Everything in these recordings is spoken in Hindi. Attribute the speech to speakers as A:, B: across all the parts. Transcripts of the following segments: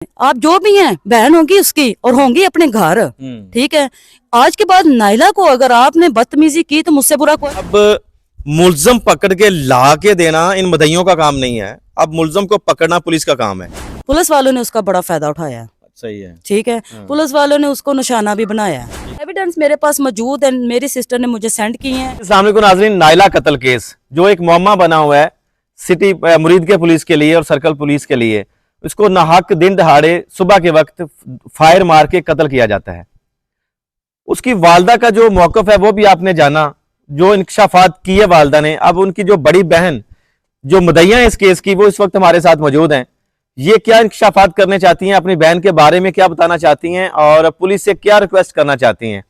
A: आप जो भी हैं बहन होंगी उसकी और होंगी अपने घर। ठीक है, आज के बाद नाइला को अगर आपने बदतमीजी की तो मुझसे बुरा कोई।
B: अब मुल्जम पकड़ के ला के देना इन मदइयों का काम नहीं है, अब मुल्जम को पकड़ना पुलिस का काम है।
A: पुलिस वालों ने उसका बड़ा फायदा उठाया।
B: सही है।
A: ठीक है, पुलिस वालों ने उसको निशाना भी बनाया। एविडेंस मेरे पास मौजूद है, मेरी सिस्टर ने मुझे सेंड किए हैं।
B: अस्सलाम वालेकुम नाज़रीन, नाइला कत्ल केस जो एक मुअम्मा बना हुआ है सिटी मुरीद के पुलिस के लिए और सर्कल पुलिस के लिए, उसको नाहक दिन दहाड़े सुबह के वक्त फायर मार के कत्ल किया जाता है। उसकी वालदा का जो मौकफ है वो भी आपने जाना, जो इंकशाफात किए वालदा ने। अब उनकी जो बड़ी बहन जो मुद्दइया है इस केस की, वो इस वक्त हमारे साथ मौजूद हैं। ये क्या इंकशाफात करने चाहती हैं, अपनी बहन के बारे में क्या बताना चाहती हैं और पुलिस से क्या रिक्वेस्ट करना चाहती हैं,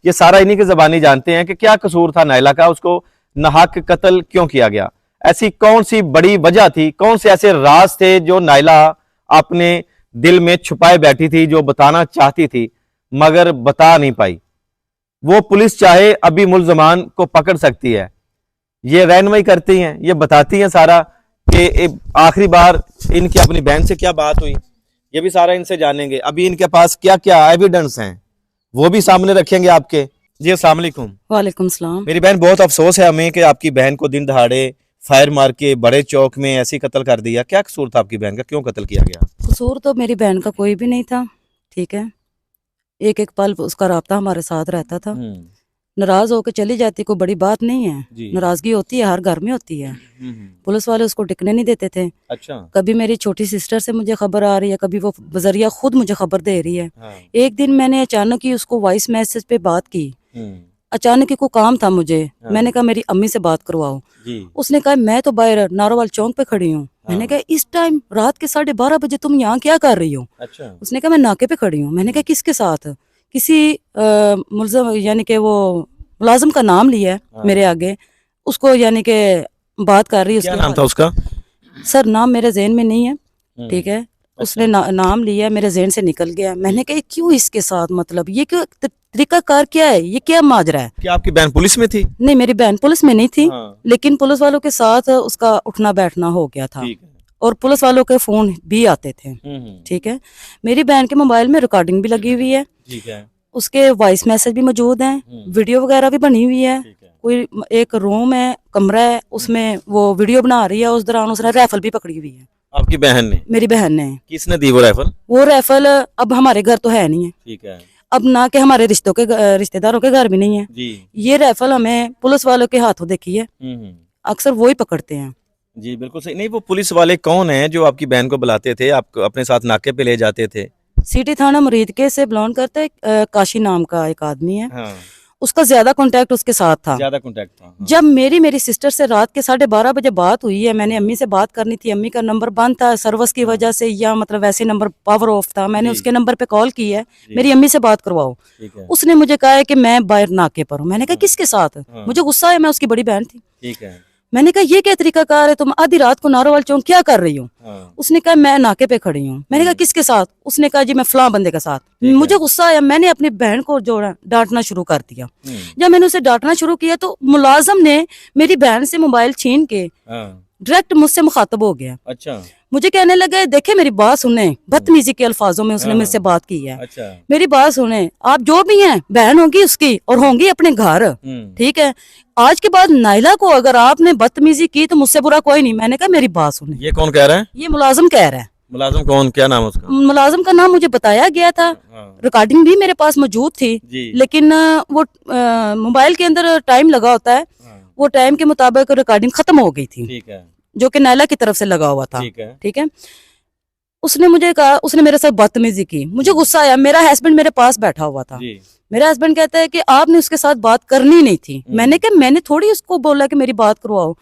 B: ये सारा इन्हीं की ज़बानी जानते हैं कि क्या कसूर था नाइला का, उसको नाहक कत्ल क्यों किया गया, ऐसी कौन सी बड़ी वजह थी, कौन से ऐसे राज थे जो नाइला अपने दिल में छुपाए बैठी थी, जो बताना चाहती थी मगर बता नहीं पाई। वो पुलिस चाहे अभी मुल्जमान को पकड़ सकती है, ये रहनुमाई करती हैं, ये बताती हैं सारा कि आखिरी बार इनकी अपनी बहन से क्या बात हुई, ये भी सारा इनसे जानेंगे। अभी इनके पास क्या क्या एविडेंस हैं वो भी सामने रखेंगे आपके। जी अस्सलाम वालेकुम।
A: वालेकुम सलाम।
B: मेरी बहन, बहुत अफसोस है हमें कि आपकी बहन को दिन दहाड़े फायर मार के बड़े चौक में ऐसे कत्ल कर दिया। क्या कसूर था आपकी बहन का, क्यों कत्ल किया गया?
A: कसूर तो मेरी बहन का कोई भी नहीं था। ठीक है, एक एक पल उसका राब्ता हमारे साथ रहता था। नाराज होकर चली जाती, कोई बड़ी बात नहीं है। नाराजगी होती है, हर घर में होती है। पुलिस वाले उसको टिकने नहीं देते थे।
B: अच्छा।
A: कभी मेरी छोटी सिस्टर से मुझे खबर आ रही है, कभी वो बजरिया खुद मुझे खबर दे रही है।
B: हाँ।
A: एक दिन मैंने अचानक ही उसको वॉइस मैसेज पे बात की। अचानक ही को काम था मुझे।
B: हाँ।
A: मैंने कहा मेरी अम्मी से बात करवाओ। उसने कहा मैं तो बाहर नारोवाल चौक पे खड़ी हूँ। मैंने कहा इस टाइम रात के 12:30 बजे तुम यहाँ क्या कर रही हो?
B: अच्छा।
A: उसने कहा मैं नाके पे खड़ी हूँ। मैंने कहा किसके साथ? किसी मुल्ज़म यानी कि वो मुलाजिम का नाम लिया है।
B: हाँ।
A: मेरे आगे उसको यानी कि बात कर रही है।
B: क्या नाम था उसका?
A: सर नाम मेरे ज़हन में नहीं है। ठीक है, उसने नाम लिया, मेरे ज़हन से निकल गया। मैंने कहा क्यों इसके साथ, मतलब ये क्यों तरीका कार क्या है, ये क्या माजरा है?
B: क्या आपकी बहन पुलिस में थी?
A: नहीं, मेरी बहन पुलिस में नहीं थी।
B: हाँ।
A: लेकिन पुलिस वालों के साथ उसका उठना बैठना हो गया था। और पुलिस वालों के फोन भी आते थे। ठीक है, मेरी बहन के मोबाइल में रिकॉर्डिंग भी लगी हुई है।
B: ठीक है,
A: उसके वॉइस मैसेज भी मौजूद हैं, वीडियो वगैरह भी बनी हुई है। कोई एक रूम है, कमरा है, उसमें वो वीडियो बना रही है। उस दौरान उसने राइफल भी पकड़ी हुई है।
B: आपकी बहन ने? मेरी
A: बहन ने।
B: किसने दी वो राइफल?
A: वो राइफल अब हमारे घर तो है नहीं है।
B: ठीक है।
A: अब ना के हमारे रिश्तेदारों के घर भी नहीं है जी। ये राइफल हमें पुलिस वालों के हाथों देखी है। अक्सर वो ही पकड़ते हैं।
B: जी बिल्कुल सही। नहीं, वो पुलिस वाले कौन हैं जो आपकी बहन को बुलाते थे, आप अपने साथ नाके पे ले जाते थे?
A: सिटी थाना मुरीद के से बिलोंग करते है, काशी नाम का एक आदमी है।
B: हाँ।
A: उसका ज्यादा कांटेक्ट उसके साथ था।
B: ज्यादा कांटेक्ट था। हाँ।
A: जब मेरी सिस्टर से रात के 12:30 बजे बात हुई है, मैंने अम्मी से बात करनी थी। अम्मी का नंबर बंद था सर्विस की वजह से, या मतलब वैसे नंबर पावर ऑफ था। मैंने उसके नंबर पे कॉल की है, मेरी अम्मी से बात करवाओ। उसने मुझे कहा है कि मैं बाहर नाके पर हूँ। मैंने कहा किसके साथ? मुझे गुस्सा है, मैं उसकी बड़ी बहन थी। ठीक है, मैंने कहा ये क्या तरीका कार है, तुम आधी रात को नारोवाल चौक क्या कर रही हो? उसने कहा मैं नाके पे खड़ी हूँ। मैंने कहा किसके साथ? उसने कहा जी मैं फलां बंदे के साथ। मुझे गुस्सा आया, मैंने अपनी बहन को जो डांटना शुरू कर दिया। जब मैंने उसे डांटना शुरू किया तो मुलाजिम ने मेरी बहन से मोबाइल छीन के डायरेक्ट मुझसे मुखातब हो गया। अच्छा। मुझे कहने लगे देखे मेरी बात सुने, बदतमीजी के अल्फाजों में उसने मुझसे बात की है। अच्छा। मेरी बात सुने, आप जो भी हैं बहन होंगी उसकी और होंगी अपने घर। ठीक है, आज के बाद नाइला को अगर आपने बदतमीजी की तो मुझसे बुरा कोई नहीं। मैंने कहा मेरी बात सुने।
B: ये कौन कह रहा है?
A: ये मुलाजिम कह रहा है।
B: मुलाजिम कौन, क्या नाम उसका?
A: मुलाजिम का नाम मुझे बताया गया था। रिकॉर्डिंग भी मेरे पास मौजूद थी। लेकिन वो मोबाइल के अंदर टाइम लगा होता है, वो टाइम के मुताबिक रिकॉर्डिंग खत्म हो गई थी। ठीक है, जो कि नाइला की तरफ से लगा हुआ था। ठीक है, उसने मुझे कहा, उसने मेरे साथ बदतमीजी की। मुझे गुस्सा आया। मेरा हस्बैंड मेरे पास बैठा हुआ था। मेरा हस्बैंड कहता है कि आपने उसके साथ बात करनी नहीं थी। मैंने कहा मैंने थोड़ी उसको बोला कि मेरी बात करवाओ।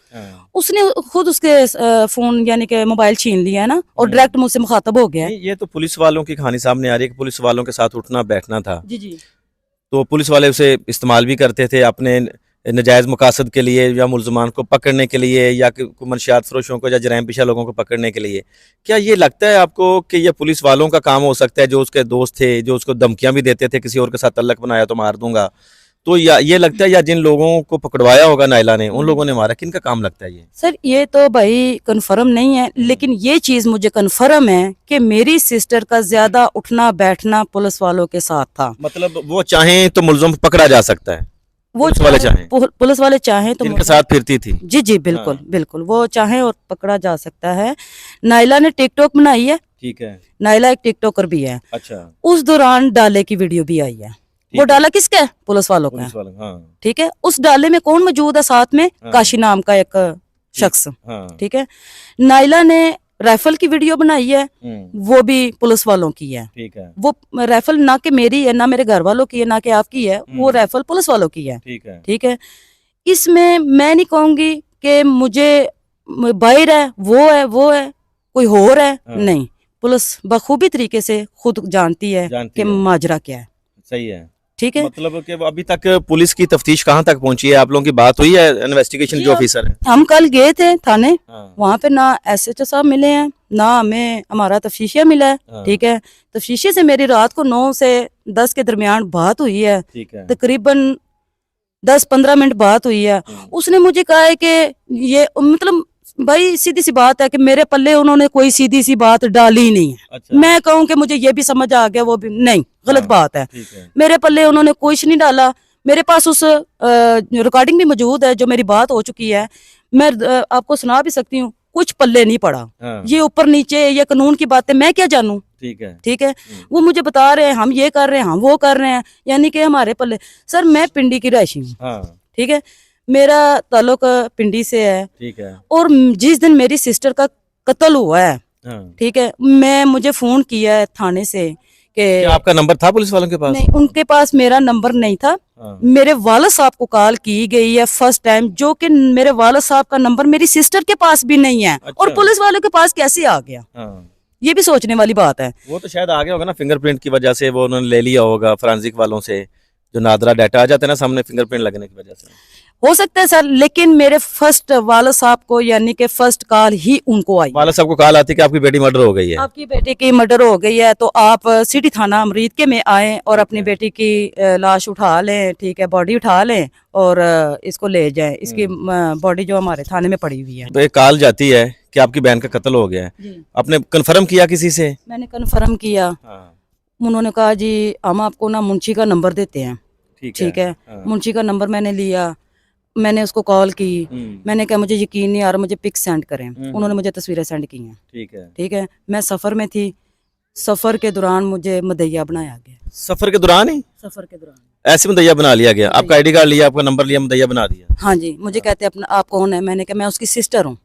A: उसने खुद उसके फोन यानी कि मोबाइल छीन लिया है ना, और डायरेक्ट मुझसे मुखातब हो गया।
B: ये तो पुलिस वालों की कहानी सामने आ रही है कि पुलिस वालों के साथ उठना बैठना था।
A: जी जी।
B: तो पुलिस वाले उसे इस्तेमाल भी करते थे अपने नजायज़ मकासद के लिए, या मुल्ज़मान को पकड़ने के लिए, या मंशियात फरोशों को या जराइम पेशा लोगों को पकड़ने के लिए। क्या ये लगता है आपको कि ये पुलिस वालों का काम हो सकता है, जो उसके दोस्त थे, जो उसको धमकियां भी देते थे किसी और के साथ तल्लक बनाया तो मार दूंगा, तो या ये लगता है या जिन लोगों को पकड़वाया होगा नायला ने उन लोगों ने मारा, किनका काम लगता है ये?
A: सर ये तो भाई कंफर्म नहीं है, लेकिन ये चीज मुझे कंफर्म है कि मेरी सिस्टर का ज्यादा उठना बैठना पुलिस वालों के साथ था।
B: मतलब वो चाहें तो मुलजिम पकड़ा जा सकता है,
A: वो
B: पुलिस वाले चाहें,
A: पुलिस वाले चाहें तो
B: जिनके साथ फिरती थी।
A: जी जी बिल्कुल बिल्कुल, वो चाहें और पकड़ा जा सकता है। नायला ने टिकटॉक बनाई है,
B: ठीक है।
A: नायला एक टिकटॉकर भी है।
B: अच्छा,
A: उस दौरान डाले की वीडियो भी आई है। वो
B: है।
A: डाला किसका है? पुलिस वालों का है।
B: पुलिस वाले, हाँ
A: ठीक है, उस डाले में कौन मौजूद है साथ में?
B: हाँ।
A: काशी नाम का एक शख्स।
B: हाँ।
A: ठीक है, नायला ने राइफल की वीडियो बनाई है, वो भी पुलिस वालों की है।
B: ठीक है,
A: वो राइफल ना कि मेरी है, ना मेरे घर वालों की है, ना कि आपकी है, वो राइफल पुलिस वालों की है।
B: ठीक है।
A: ठीक है, इसमें मैं नहीं कहूंगी कि मुझे बाहर है, वो है, कोई और है,
B: हाँ।
A: नहीं, पुलिस बखूबी तरीके से खुद जानती है कि माजरा क्या है।
B: सही है।
A: ठीक है,
B: मतलब कि अभी तक पुलिस की तफ्तीश कहाँ तक पहुंची है? आप लोगों की बात हुई है इन्वेस्टिगेशन जो ऑफिसर है?
A: हम कल गए थे थाने,
B: हाँ।
A: वहाँ पे ना SHO साहब मिले हैं, ना हमें हमारा तफ्तीशिया मिला है।
B: हाँ।
A: ठीक है, तफ्तीशिया से मेरी रात को 9 से 10 के दरमियान बात हुई है,
B: ठीक है।
A: तकरीबन 10-15 मिनट बात हुई है। उसने मुझे कहा है कि ये मतलब भाई सीधी सी बात है कि मेरे पल्ले उन्होंने कोई सीधी सी बात डाली ही नहीं है।
B: अच्छा।
A: मैं कहूँ कि मुझे ये भी समझ आ गया, वो भी नहीं, गलत
B: हाँ,
A: बात है।
B: ठीक है।
A: मेरे पल्ले उन्होंने कुछ नहीं डाला। मेरे पास उस रिकॉर्डिंग भी मौजूद है जो मेरी बात हो चुकी है, मैं आपको सुना भी सकती हूँ। कुछ पल्ले नहीं पड़ा।
B: हाँ।
A: ये ऊपर नीचे ये कानून की बातें मैं क्या जानूं?
B: ठीक है।
A: ठीक है, वो मुझे बता रहे हैं हम ये कर रहे हैं, हम वो कर रहे हैं, यानी कि हमारे पल्ले। सर मैं पिंडी की रहायशी हूँ।
B: हाँ।
A: ठीक है, मेरा ताल्लुक पिंडी से है।
B: ठीक है।
A: और जिस दिन मेरी सिस्टर का कत्ल हुआ है,
B: हाँ।
A: ठीक है, मुझे फोन किया है थाने से कि
B: क्या आपका नंबर था पुलिस वालों के पास?
A: नहीं, उनके पास मेरा नंबर नहीं था।
B: हाँ।
A: मेरे वालिद साहब को कॉल की गई है फर्स्ट टाइम, जो कि मेरे वालिद साहब का नंबर मेरी सिस्टर के पास भी नहीं है।
B: अच्छा।
A: और पुलिस वालों के पास कैसे आ गया?
B: हाँ।
A: ये भी सोचने वाली बात है।
B: वो तो शायद आ गया होगा ना फिंगरप्रिंट की वजह से, वो उन्होंने ले लिया होगा फोरेंसिक वालों से, जो नादरा डाटा आ जाता है ना सामने फिंगरप्रिंट लगने की वजह से।
A: हो सकता है सर, लेकिन मेरे फर्स्ट वालिद साहब को यानी कि फर्स्ट कॉल ही उनको आई।
B: वाला साहब को कॉल आती कि आपकी बेटी मर्डर हो गई है,
A: आपकी बेटी की मर्डर हो गई है, तो आप सिटी थाना अमरीद के में आए और अपनी बेटी की लाश उठा लें। ठीक है, बॉडी उठा लें और इसको ले जाएं। इसकी बॉडी जो हमारे थाने में पड़ी हुई है।
B: तो एक कॉल जाती है कि आपकी बहन का कत्ल हो गया है, आपने कंफर्म किया किसी से?
A: मैंने कंफर्म किया।
B: हाँ।
A: उन्होंने कहा जी हम आपको ना मुंशी का नंबर देते हैं। ठीक है,
B: हाँ।
A: मुंशी का नंबर मैंने लिया, मैंने उसको कॉल की। मैंने कहा मुझे यकीन नहीं आ रहा, मुझे पिक सेंड करें। उन्होंने मुझे तस्वीरें सेंड की हैं।
B: ठीक है।
A: ठीक है, मैं सफ़र में थी, सफ़र के दौरान मुझे मदैया बनाया गया।
B: सफर के दौरान ही?
A: सफ़र के दौरान
B: ऐसे मुदैया बना लिया गया? आपका आईडी कार्ड लिया, आपका नंबर लिया, मुदैया बना दिया?
A: हाँ जी, मुझे कहते अपना आप कौन है? मैंने कहा मैं उसकी सिस्टर हूँ।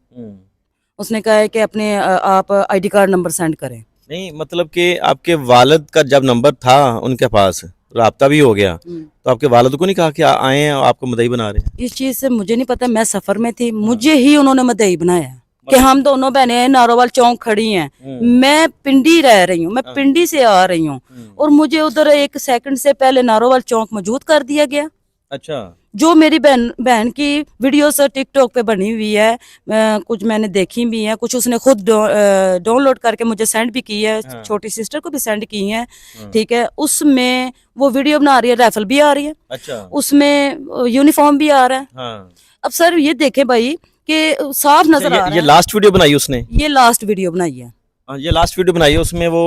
A: उसने कहा है कि अपने आप आईडी कार्ड नंबर सेंड करें।
B: नहीं, मतलब कि आपके वालिद का जब नंबर था उनके पास, राब्ता भी हो गया, तो आपके वालिद को नहीं कहा कि आए हैं और आपको मदई बना रहे हैं?
A: इस चीज़ से मुझे नहीं पता, मैं सफ़र में थी, मुझे ही उन्होंने मदई बनाया कि हम दोनों बहनें नारोवाल चौक खड़ी हैं। मैं पिंडी रह रही हूँ, मैं पिंडी से आ रही हूँ, और मुझे उधर 1 सेकंड से पहले नारोवाल चौक मौजूद कर दिया गया।
B: अच्छा।
A: जो मेरी बहन की वीडियोस टिकटॉक पे बनी हुई है, कुछ मैंने देखी भी है, कुछ उसने खुद डाउनलोड करके मुझे सेंड भी की है।
B: हाँ।
A: छोटी सिस्टर को भी सेंड की है। ठीक है, उसमें वो वीडियो बना रही है, राइफल भी आ रही है।
B: अच्छा।
A: उसमें यूनिफॉर्म भी आ रहा है।
B: हाँ।
A: अब सर ये देखें भाई कि साफ नजर आ रहा है।
B: ये लास्ट वीडियो बनाई उसने?
A: ये लास्ट वीडियो बनाई है।
B: ये लास्ट वीडियो बनाई है, उसमें वो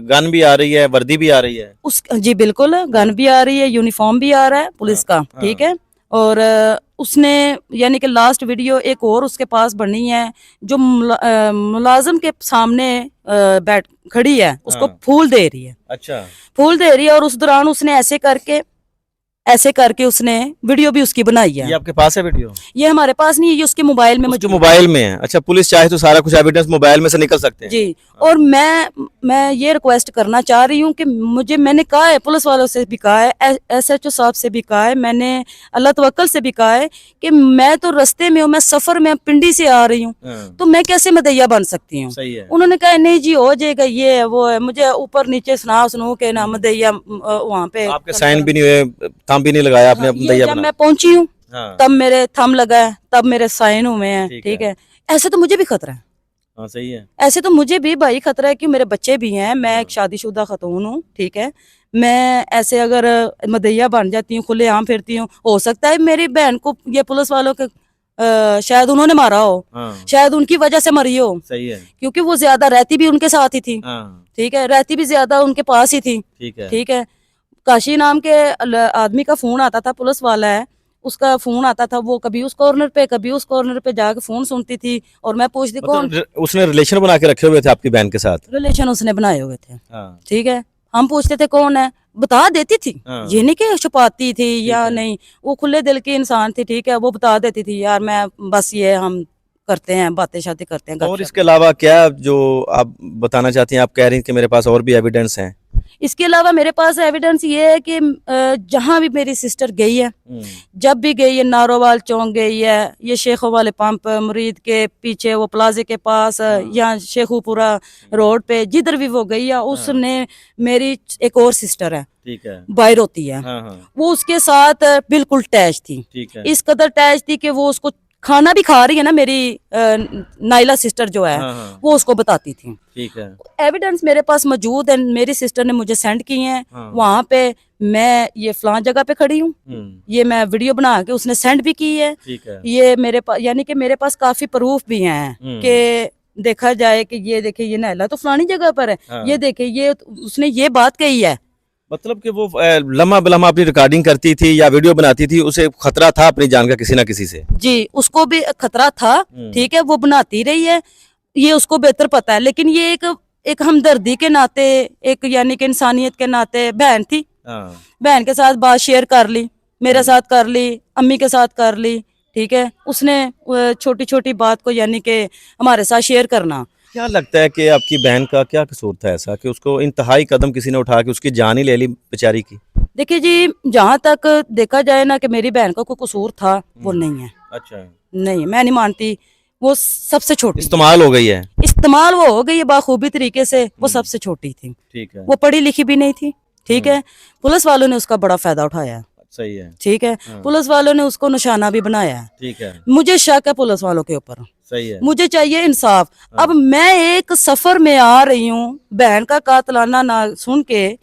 B: गन भी आ रही है, वर्दी भी आ रही है।
A: जी बिल्कुल, गन भी आ रही है, यूनिफॉर्म भी आ रहा है पुलिस का। ठीक है, और उसने यानी कि लास्ट वीडियो एक और उसके पास बनी है, जो मुलाजिम के सामने बैठ खड़ी है, उसको फूल दे रही है।
B: अच्छा।
A: फूल दे रही है, और उस दौरान उसने ऐसे करके उसने वीडियो भी उसकी बनाई है।
B: ये आपके पास है वीडियो?
A: ये हमारे पास नहीं है, ये उसके मोबाइल में
B: जो मोबाइल में है। अच्छा, पुलिस चाहे तो सारा कुछ एविडेंस मोबाइल में से निकल सकते हैं?
A: जी। और मैं ये रिक्वेस्ट करना चाह रही हूँ कि मैंने कहा है, पुलिस वालों से भी कहा है, SHO साहब से भी कहा है, मैंने अल्लाह तवक्कल से भी कहा है कि मैं तो रास्ते में हूँ, मैं सफर में पिंडी से आ रही हूँ, तो मैं कैसे मदैया बन सकती हूँ?
B: सही है।
A: उन्होंने कहा नहीं जी हो जाएगा, ये है वो है। मुझे ऊपर नीचे सुनो के ना मदैया वहाँ पे
B: आपके साइन भी नहीं हुए, थंब भी नहीं लगाया आपने?
A: जब मैं पहुंची हूँ तब मेरे थंब लगा है, तब मेरे साइन हुए हैं। ठीक है, ऐसे तो मुझे भी खतरा है।
B: हाँ, सही है।
A: ऐसे तो मुझे भी भाई खतरा है कि मेरे बच्चे भी हैं, मैं एक शादीशुदा खतून हूँ। ठीक है, मैं ऐसे अगर मदैया बन जाती हूँ, खुलेआम फिरती हूँ, हो सकता है मेरी बहन को ये पुलिस वालों के शायद उन्होंने मारा हो,
B: हाँ,
A: शायद उनकी वजह से मरी हो,
B: सही है।
A: क्योंकि वो ज्यादा रहती भी उनके साथ ही थी।
B: हाँ,
A: ठीक है, रहती भी ज्यादा उनके पास ही थी।
B: ठीक है।
A: ठीक है, काशी नाम के आदमी का फोन आता था, पुलिस वाला है, उसका फोन आता था, वो कभी उस कॉर्नर पे कभी उस कॉर्नर पे जाके फोन सुनती थी और मैं पूछती कौन।
B: मतलब उसने रिलेशन बना के रखे हुए थे आपकी बहन के साथ?
A: रिलेशन उसने बनाए हुए थे।
B: हाँ,
A: ठीक है, हम पूछते थे कौन है, बता देती थी।
B: हाँ,
A: ये नहीं कि छुपाती थी या
B: है।
A: नहीं, वो खुले दिल की इंसान थी। ठीक है, वो बता देती थी यार मैं बस ये हम करते हैं, बातें शातें करते हैं,
B: और
A: गपशप।
B: इसके अलावा क्या जो आप बताना चाहती हैं? आप कह रही हैं कि मेरे पास और भी एविडेंस हैं।
A: इसके अलावा मेरे पास एविडेंस ये है कि जहां भी मेरी सिस्टर गई है, जब भी गई है, नारोवाल चौक गई है, ये शेखों वाले पंप मुरीद के पीछे वो प्लाजे के पास, या शेखुपुरा रोड पे, जिधर भी वो गई है, उसने मेरी एक और सिस्टर है,
B: ठीक है,
A: बाहर होती है,
B: हाँ, हाँ,
A: वो उसके साथ बिल्कुल टैच थी।
B: ठीक है,
A: इस कदर टैच थी कि वो उसको खाना भी खा रही है ना, मेरी नाइला सिस्टर जो है,
B: हाँ, हाँ,
A: वो उसको बताती थी।
B: ठीक है,
A: एविडेंस मेरे पास मौजूद है, मेरी सिस्टर ने मुझे सेंड किए हैं।
B: हाँ,
A: वहां पे मैं ये फलां जगह पे खड़ी हूँ, ये मैं वीडियो बना के उसने सेंड भी की है।
B: ठीक है,
A: ये मेरे पास, यानी कि मेरे पास काफी प्रूफ भी हैं कि देखा जाए कि ये देखिए ये नैला तो फलानी जगह पर है,
B: हाँ।
A: ये देखिए ये उसने ये बात कही है।
B: मतलब कि वो लम्हा बिलम्हा अपनी रिकॉर्डिंग करती थी या वीडियो बनाती थी, उसे खतरा था अपनी जान का किसी ना किसी से?
A: जी, उसको भी खतरा था। ठीक है, वो बनाती रही है, ये उसको बेहतर पता है, लेकिन ये एक हमदर्दी के नाते, एक यानी कि इंसानियत के नाते बहन थी, बहन के साथ बात शेयर कर ली, मेरे साथ कर ली, अम्मी के साथ कर ली। ठीक है, उसने छोटी छोटी बात को यानी कि हमारे साथ शेयर करना।
B: क्या लगता है कि आपकी बहन का क्या कसूर था ऐसा कि उसको इंतहाई कदम किसी ने उठा के उसकी जान ही ले ली बेचारी की?
A: देखिए जी, जहाँ तक देखा जाए ना कि मेरी बहन का कोई कसूर था, वो नहीं है।
B: अच्छा,
A: नहीं, मैं नहीं मानती, वो सबसे छोटी,
B: इस्तेमाल हो गई है।
A: इस्तेमाल वो हो गई है बाखूबी तरीके से, वो सबसे छोटी थी,
B: ठीक है,
A: वो पढ़ी लिखी भी नहीं थी। ठीक है, पुलिस वालों ने उसका बड़ा फायदा उठाया।
B: सही है,
A: ठीक है, पुलिस वालों ने उसको निशाना भी बनाया है।
B: ठीक है,
A: मुझे शक है पुलिस वालों के ऊपर,
B: सही है,
A: मुझे चाहिए इंसाफ। अब मैं एक सफर में आ रही हूँ, बहन का कातलाना ना सुन के,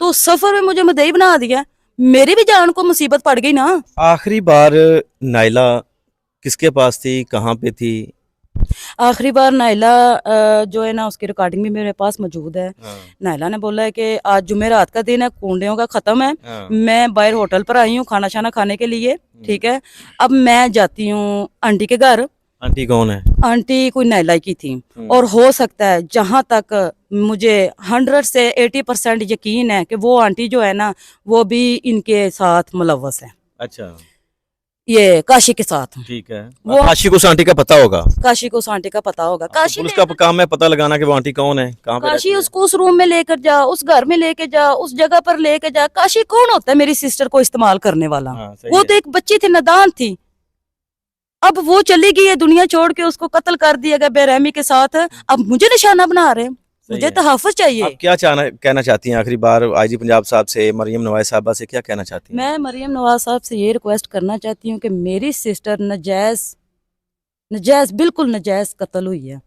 A: तो सफर में मुझे मदई बना दिया, मेरी भी जान को मुसीबत पड़ गई ना।
B: आखिरी बार नाइला किसके पास थी, कहाँ पे थी?
A: आखिरी बार नाइला जो है ना, उसकी रिकॉर्डिंग भी मेरे पास मौजूद है। नाइला ने बोला है कि आज जुमेरात का दिन है, कुंडियों का खत्म है, मैं बाहर होटल पर आई हूँ खाना शाना खाने के लिए। ठीक है, अब मैं जाती हूँ आंटी के घर।
B: आंटी कौन है?
A: आंटी कोई नाइला की थी, और हो सकता है, जहां तक मुझे 100 से 80% यकीन है कि वो आंटी जो है ना, वो भी इनके साथ मुलव्वस है।
B: अच्छा,
A: ये काशी के साथ।
B: ठीक है,
A: वो
B: काशी को उस आंटी का पता होगा?
A: काशी को उस आंटी का पता होगा। काशी
B: पुलिस का काम है पता लगाना कि वो आंटी कौन है, कहाँ पे रहती
A: काशी
B: है।
A: उसको उस रूम में लेकर जा, उस घर में लेके जा, उस जगह पर लेके जा। काशी कौन होता है मेरी सिस्टर को इस्तेमाल करने वाला?
B: हाँ, सही
A: वो
B: है।
A: तो एक बच्ची थी, नादान थी। अब वो चली गई है दुनिया छोड़ के, उसको कत्ल कर दिया गया बेरहमी के साथ। अब मुझे निशाना बना रहे हैं, मुझे
B: है।
A: तहफ़्फ़ुज़ चाहिए।
B: आप क्या कहना चाहती हैं आखिरी बार आईजी पंजाब साहब से, मरियम नवाज साहबा से क्या कहना चाहती हैं?
A: मैं मरियम नवाज साहब से ये रिक्वेस्ट करना चाहती हूँ कि मेरी सिस्टर नजायज बिल्कुल नजायज कत्ल हुई है,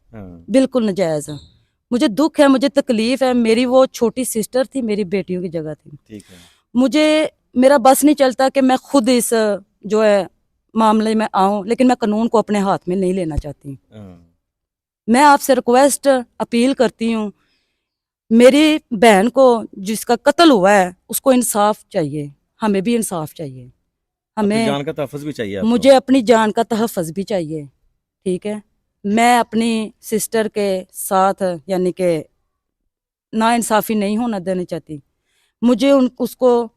A: बिल्कुल नजायज। मुझे दुख है, मुझे तकलीफ है, मेरी वो छोटी सिस्टर थी, मेरी बेटियों की जगह थी।
B: ठीक है,
A: मुझे मेरा बस नहीं चलता कि मैं खुद इस जो है मामले में आऊं, लेकिन मैं कानून को अपने हाथ में नहीं लेना चाहती। मैं आपसे रिक्वेस्ट अपील करती हूँ, मेरी बहन को जिसका कत्ल हुआ है उसको इंसाफ चाहिए, हमें भी इंसाफ चाहिए, हमें
B: जान का तहफ़्फ़ुज़ भी चाहिए आपको।
A: मुझे अपनी जान का तहफ़्फ़ुज़ भी चाहिए। ठीक है, मैं अपनी सिस्टर के साथ यानी कि नाइंसाफ़ी नहीं होना देना चाहती, मुझे उसको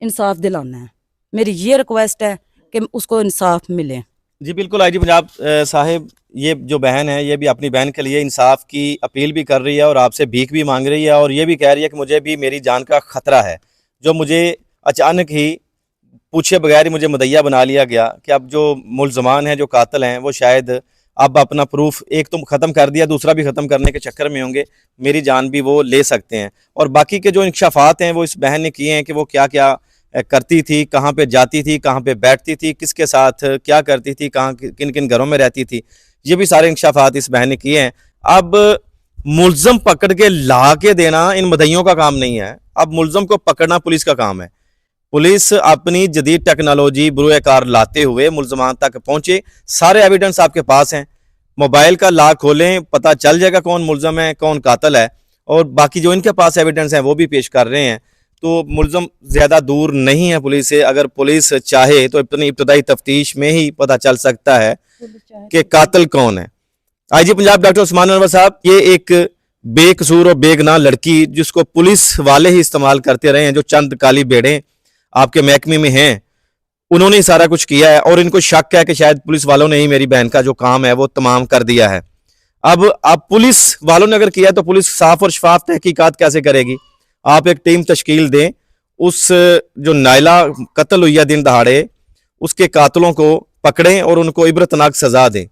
A: इंसाफ दिलाना है। मेरी ये रिक्वेस्ट है कि उसको इंसाफ मिले।
B: जी बिल्कुल, आईजी पंजाब साहिब, ये जो बहन है ये भी अपनी बहन के लिए इंसाफ की अपील भी कर रही है और आपसे भीख भी मांग रही है, और ये भी कह रही है कि मुझे भी मेरी जान का ख़तरा है, जो मुझे अचानक ही पूछे बगैर ही मुझे मुदैया बना लिया गया कि अब जो मुल्ज़मान हैं, जो कातिल हैं, वो शायद अब अपना प्रूफ एक तो ख़त्म कर दिया, दूसरा भी ख़त्म करने के चक्कर में होंगे, मेरी जान भी वो ले सकते हैं। और बाकी के जो इंकशाफात हैं वो इस बहन ने किए हैं कि वो क्या क्या करती थी, कहाँ पे जाती थी, कहाँ पे बैठती थी, किसके साथ क्या करती थी, कहाँ किन किन घरों में रहती थी, ये भी सारे इंकशाफात इस बहन ने किए हैं। अब मुल्ज़म पकड़ के ला के देना इन मदइयों का काम नहीं है। अब मुलजम को पकड़ना पुलिस का काम है। पुलिस अपनी जदीद टेक्नोलॉजी बुरे कार लाते हुए मुलजमान तक पहुंचे। सारे एविडेंस आपके पास हैं, मोबाइल का लॉक खोलें, पता चल जाएगा कौन मुलजम है, कौन कातिल है, और बाकी जो इनके पास एविडेंस हैं वो भी पेश कर रहे हैं। तो मुलजम ज़्यादा दूर नहीं है पुलिस से। अगर पुलिस चाहे तो अपनी इब्तदाई तफ्तीश में ही पता चल सकता है कि कातिल कौन है। आईजी पंजाब डॉक्टर उस्मान अनवर साहब, ये एक बेकसूर और बेगुनाह लड़की जिसको पुलिस वाले ही इस्तेमाल करते रहे हैं, जो चंद काली बेड़े आपके महकमे में हैं, उन्होंने ही सारा कुछ किया है और इनको शक है कि शायद पुलिस वालों ने ही मेरी बहन का जो काम है वो तमाम कर दिया है। अब पुलिस वालों ने अगर किया तो पुलिस साफ और शफाफ तहकीकात कैसे करेगी? आप एक टीम तश्कील दें, उस जो नायला कत्ल हुई है दिन दहाड़े, उसके कातलों को पकड़ें और उनको इबरतनाक सजा दें।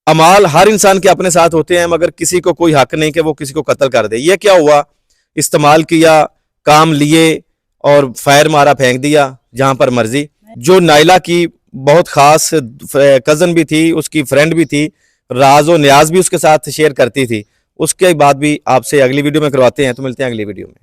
B: अमाल हर इंसान के अपने साथ होते हैं, मगर किसी को कोई हक नहीं कि वो किसी को कत्ल कर दे। ये क्या हुआ? इस्तेमाल किया, काम लिए और फायर मारा, फेंक दिया जहां पर मर्जी। जो नायला की बहुत खास कजन भी थी, उसकी फ्रेंड भी थी, राज और न्याज भी उसके साथ शेयर करती थी, उसके बाद भी आपसे अगली वीडियो में करवाते हैं। तो मिलते हैं अगली वीडियो में।